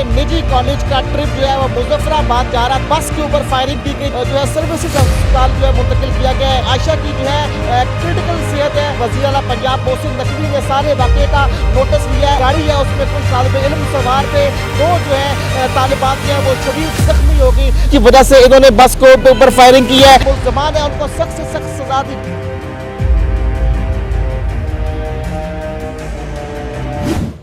निजी कॉलेज का ट्रिप जो है वो मुजफ्फराबाद जा रहा, बस के ऊपर फायरिंग की गई और जो है सर्विसेज अस्पताल जो है मुंतकिल किया गया है। आयशा की जो है क्रिटिकल सेहत है। वज़ीर आला पंजाब मोहसिन नकवी ने सारे वाक़े का नोटिस लिया है। गाड़ी है उसमें कुछ तालिब इल्म सवार थे, दो जो है तालिबात जो है वो शदीद जख्मी हो गई की वजह से इन्होंने बस के ऊपर फायरिंग की है। मुल्ज़मान है उनको सख्त से सख्त सजा दी।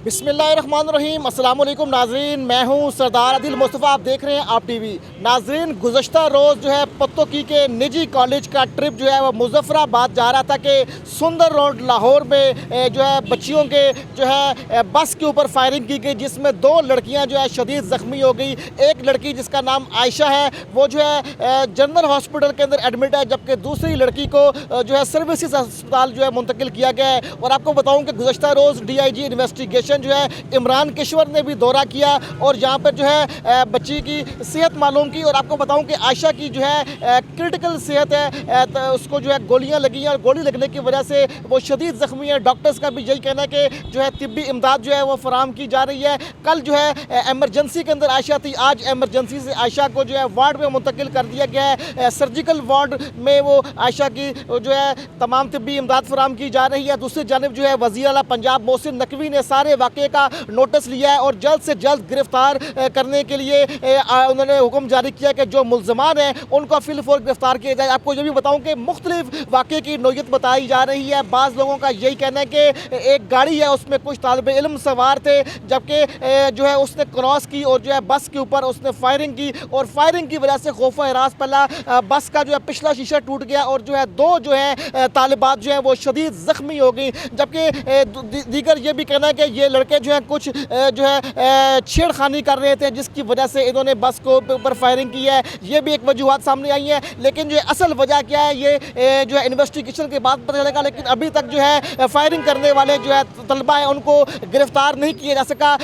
बिस्मिल्लाहिर्रहमानिर्रहीम, अस्सलाम वालेकुम नाजरीन, मैं हूं सरदार आदिल मुस्तफ़ा, आप देख रहे हैं आप टीवी। नाजरीन, गुज़श्ता रोज़ जो है पत्तोकी के निजी कॉलेज का ट्रिप जो है वो मुजफ्फराबाद जा रहा था कि सुंदर रोड लाहौर में जो है बच्चियों के जो है बस के ऊपर फायरिंग की गई, जिसमें दो लड़कियां जो है शदीद ज़ख्मी हो गई। एक लड़की जिसका नाम आयशा है वो जो है जनरल हॉस्पिटल के अंदर एडमिट है, जबकि दूसरी लड़की को जो है सर्विसेज अस्पताल जो है मुंतकिल किया गया है। और आपको बताऊँ कि गुज़श्ता रोज़ DIG इन्वेस्टिगेशन जो है इमरान किश्वर ने भी दौरा किया और जहाँ पर जो है बच्ची की सेहत मालूम की। और आपको बताऊं कि आयशा की जो है क्रिटिकल सेहत है, तो उसको जो है गोलियां लगी हैं और गोली लगने की वजह से वो शदीद ज़ख्मी है। डॉक्टर्स का भी यही कहना है कि जो है तिब्बी इमदाद जो है वो फराम की जा रही है। कल जो है एमरजेंसी के अंदर आयशा थी, आज एमरजेंसी से आयशा को जो है वार्ड में मुंतकिल कर दिया गया है। सर्जिकल वार्ड में वो आयशा की जो है तमाम तिब्बी इमदाद फराम की जा रही है। दूसरी जानिब जो है वज़ीर आला पंजाब मोहसिन नकवी ने सारे वाक़े का नोटिस लिया है और जल्द से जल्द गिरफ्तार करने के लिए उन्होंने हुक्म जारी किया कि जो मुल्ज़मान हैं उनको फिलफौर गिरफ्तार किया जाए। आपको ये भी बताऊं कि मुख्तलिफ वाक़े की नोयत बताई जा रही है। बाज़ लोगों का यही कहना है कि एक गाड़ी है उसमें कुछ तालिब इल्म सवार थे, जबकि जो है उसने क्रॉस की और जो है बस के ऊपर उसने फायरिंग की और फायरिंग की वजह से खौफ हिरास पला, बस का जो है पिछला शीशा टूट गया और जो है दो जो है तालिबात जो है वो शदीद ज़ख्मी हो गई। जबकि दीगर ये भी कहना है कि ये लड़के जो है कुछ जो है छेड़खानी कर रहे थे, जिसकी वजह से इन्होंने बस को ऊपर फायरिंग की है। ये भी एक वजूहात सामने आई है, लेकिन जो असल वजह क्या है ये जो है इन्वेस्टिगेशन के बाद पता चलेगा। लेकिन अभी तक जो है फायरिंग करने वाले जो है तलबा है उनको गिरफ्तार नहीं किया जा सका।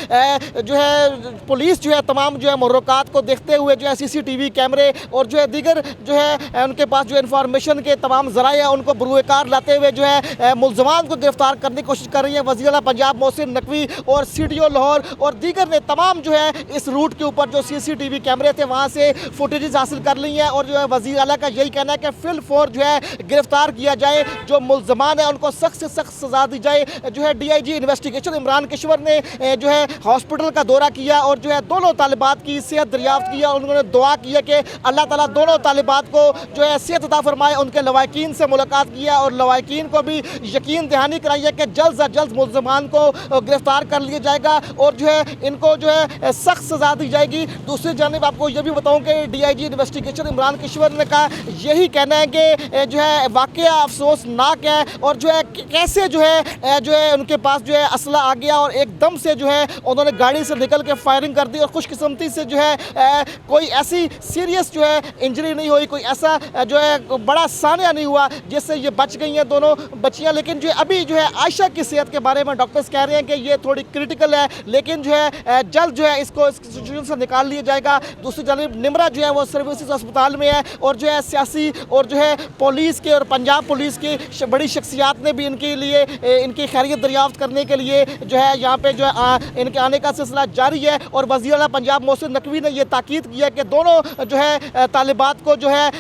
जो है पुलिस जो है तमाम जो है मुहर्रकात को देखते हुए जो है CCTV कैमरे और जो है दीगर जो है उनके पास जो इन्फॉर्मेशन के तमाम ज़राए हैं उनको बरूएकार लाते हुए जो है मुल्ज़मान को गिरफ्तार करने की कोशिश कर रही है। वज़ीर आला पंजाब मोहसिन नकवी और CDO लाहौर और दीगर ने तमाम जो है इस रूट के ऊपर जो CCTV कैमरे थे वहाँ से फुटेजेस हासिल कर ली हैं और जो है वज़ीर आला का यही कहना है कि फिलफौर जो है गिरफ्तार किया जाए, जो मुल्ज़मान है उनको सख्त से सख्त सजा दी जाए। जो है DIG इन्वेस्टिगेशन इमरान किश्वर ने जो है हॉस्पिटल का दौरा किया और जो है दोनों तालिबात की सेहत दरियाफ्त किया और उन्होंने दुआ की है कि अल्लाह ताला दोनों तालिबात को जो है सेहत अता फरमाए। उनके लवाकिन से मुलाकात किया और लवाकिन को भी यकीन दहानी कराई है कि जल्द से जल्द मुल्ज़मान को गिरफ्तार कर लिया जाएगा और जो है इनको जो है सख्त सजा दी जाएगी। दूसरी जानिब आपको ये भी बताऊं कि DIG इन्वेस्टिगेशन इमरान किश्वर ने का यही कहना है कि जो है वाक़या अफसोसनाक है और जो है कैसे जो है उनके पास जो है असला आ गया और एकदम से जो है उन्होंने गाड़ी से निकल के फायरिंग कर दी और खुशकिस्मती से जो है कोई ऐसी सीरियस जो है इंजरी नहीं हुई, कोई ऐसा जो है बड़ा सानिया नहीं हुआ जिससे ये बच गई हैं दोनों बच्चियाँ। लेकिन जो अभी जो है आयशा की सेहत के बारे में डॉक्टर्स कह रहे हैं कि ये थोड़ी क्रिटिकल है, लेकिन जो है जल्द जो है इसको इस सिचुएशन से निकाल लिया जाएगा। दूसरी जानिब निमरा जो है वो सर्विसेज अस्पताल में है और जो है सियासी और जो है पुलिस के और पंजाब पुलिस की बड़ी शख्सियात ने भी इनके लिए इनकी खैरियत दरियाफ्त करने के लिए जो है यहाँ पे जो है इनके आने का सिलसिला जारी है। और वज़ीर आला पंजाब मोहसिन नकवी ने यह ताकीद किया कि दोनों जो है तालिबात को जो है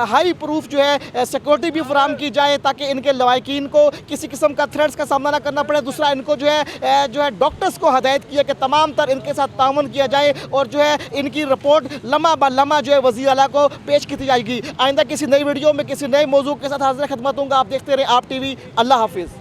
हाई प्रूफ जो है सिक्योरिटी भी फराहम की जाए ताकि इनके लवाकिन को किसी किस्म का थ्रेट्स का सामना ना करना पड़े। दूसरा इनको जो है डॉक्टर्स को हदायत किया कि तमाम तर इनके साथ ताउन किया जाए और जो है इनकी रिपोर्ट लम्हा ब लम्हा जो है वज़ीर आला को पेश की जाएगी। आइंदा किसी नई वीडियो में किसी नए मौजू के साथ हाजिर खिदमत दूंगा। आप देखते रहे आप टीवी। अल्लाह हाफिज़।